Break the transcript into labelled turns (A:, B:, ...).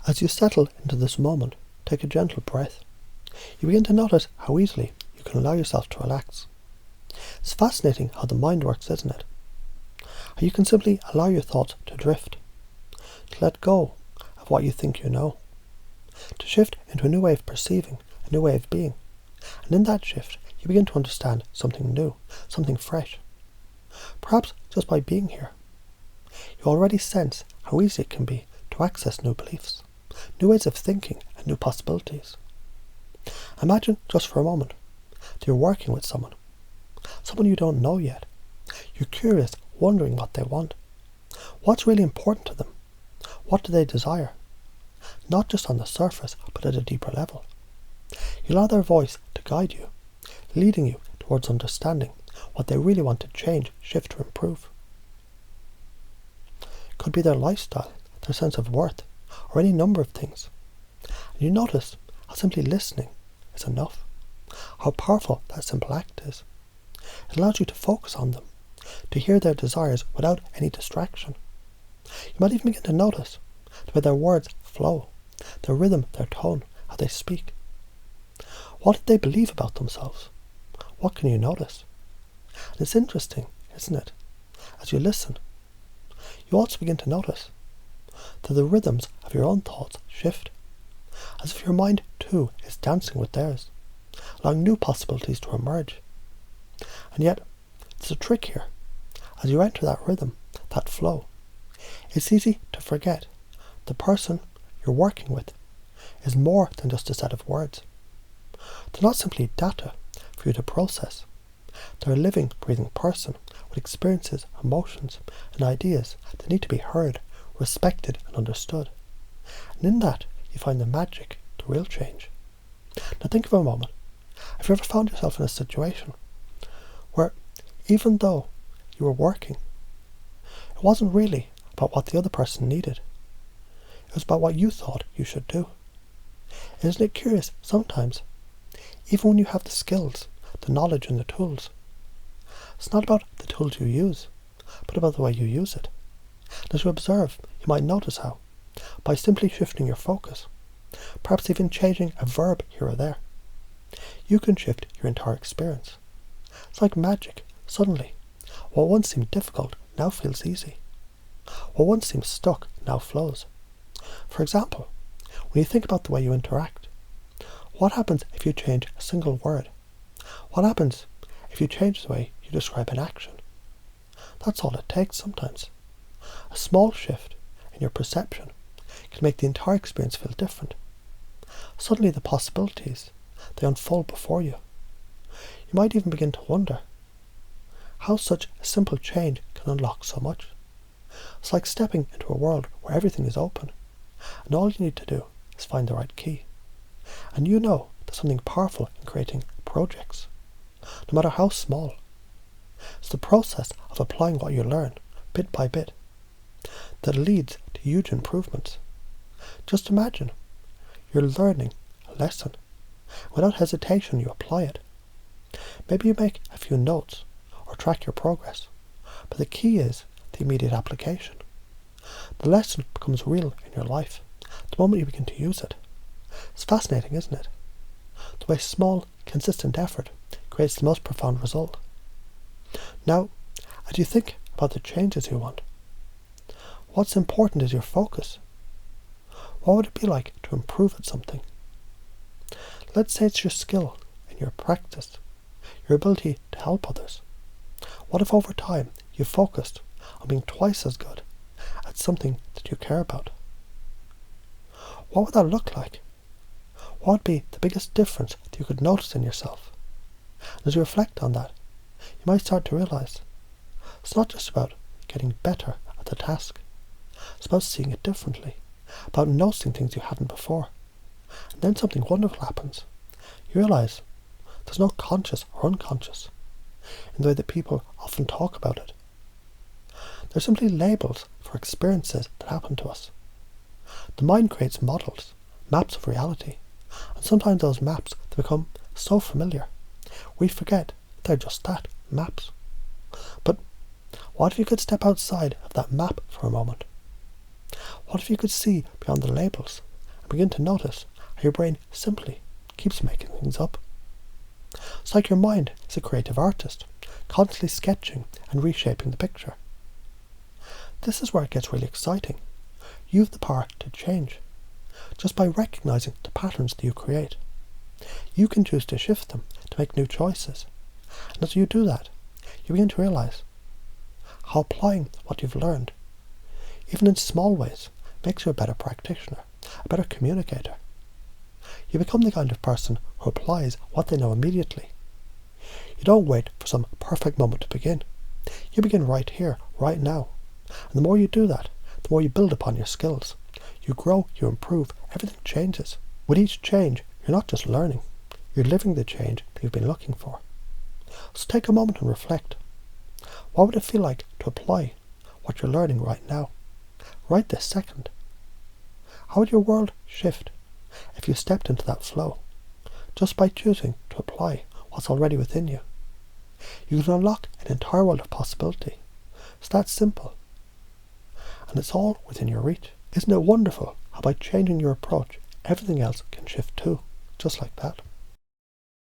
A: As you settle into this moment, take a gentle breath. You begin to notice how easily you can allow yourself to relax. It's fascinating how the mind works, isn't it? How you can simply allow your thoughts to drift, to let go of what you think you know, to shift into a new way of perceiving, a new way of being. And in that shift, you begin to understand something new, something fresh. Perhaps just by being here, you already sense how easy it can be to access new beliefs, new ways of thinking and new possibilities. Imagine just for a moment that you're working with someone you don't know yet. You're curious, wondering what they want. What's really important to them? What do they desire? Not just on the surface, but at a deeper level. You allow their voice to guide you, leading you towards understanding what they really want to change, shift, or improve. It could be their lifestyle, their sense of worth, or any number of things. And you notice how simply listening is enough, how powerful that simple act is. It allows you to focus on them, to hear their desires without any distraction. You might even begin to notice the way their words flow, their rhythm, their tone, how they speak. What do they believe about themselves? What can you notice? And it's interesting, isn't it? As you listen, you also begin to notice that the rhythms of your own thoughts shift, as if your mind too is dancing with theirs, allowing new possibilities to emerge. And yet, there's a trick here. As you enter that rhythm, that flow, it's easy to forget the person you're working with is more than just a set of words. They're not simply data for you to process. They're a living, breathing person with experiences, emotions, and ideas that need to be heard, respected, and understood. And in that, you find the magic, the real change. Now think for a moment. Have you ever found yourself in a situation where, even though you were working, it wasn't really about what the other person needed. It was about what you thought you should do. Isn't it curious sometimes, even when you have the skills, the knowledge and the tools, it's not about the tools you use, but about the way you use it. And as you observe, you might notice how, by simply shifting your focus, perhaps even changing a verb here or there, you can shift your entire experience. It's like magic. Suddenly, what once seemed difficult now feels easy. What once seemed stuck now flows. For example, when you think about the way you interact, what happens if you change a single word? What happens if you change the way you describe an action? That's all it takes sometimes. A small shift in your perception can make the entire experience feel different. Suddenly the possibilities, they unfold before you. You might even begin to wonder how such a simple change can unlock so much. It's like stepping into a world where everything is open, and all you need to do is find the right key. And you know there's something powerful in creating projects, no matter how small. It's the process of applying what you learn, bit by bit, that leads to huge improvements. Just imagine you're learning a lesson. Without hesitation you apply it. Maybe you make a few notes or track your progress, but the key is the immediate application. The lesson becomes real in your life the moment you begin to use it. It's fascinating, isn't it? The way small, consistent effort creates the most profound result. Now, as you think about the changes you want, what's important is your focus. What would it be like to improve at something? Let's say it's your skill and your practice, your ability to help others. What if over time you focused on being twice as good at something that you care about? What would that look like? What would be the biggest difference that you could notice in yourself? And as you reflect on that, you might start to realize it's not just about getting better at the task. It's about seeing it differently, about noticing things you hadn't before. And then something wonderful happens. You realize there's no conscious or unconscious in the way that people often talk about it. They're simply labels for experiences that happen to us. The mind creates models, maps of reality, and sometimes those maps they become so familiar we forget they're just that, maps. But what if you could step outside of that map for a moment? What if you could see beyond the labels and begin to notice how your brain simply keeps making things up. It's like your mind is a creative artist, constantly sketching and reshaping the picture. This is where it gets really exciting. You have the power to change, just by recognizing the patterns that you create. You can choose to shift them, to make new choices. And as you do that, you begin to realize how applying what you've learned, even in small ways, makes you a better practitioner, a better communicator. You become the kind of person who applies what they know immediately. You don't wait for some perfect moment to begin. You begin right here, right now. And the more you do that, the more you build upon your skills. You grow, you improve, everything changes. With each change, you're not just learning, you're living the change that you've been looking for. So take a moment and reflect. What would it feel like to apply what you're learning right now, right this second? How would your world shift if you stepped into that flow, just by choosing to apply what's already within you? You can unlock an entire world of possibility. It's that simple. And it's all within your reach. Isn't it wonderful how by changing your approach, everything else can shift too, just like that?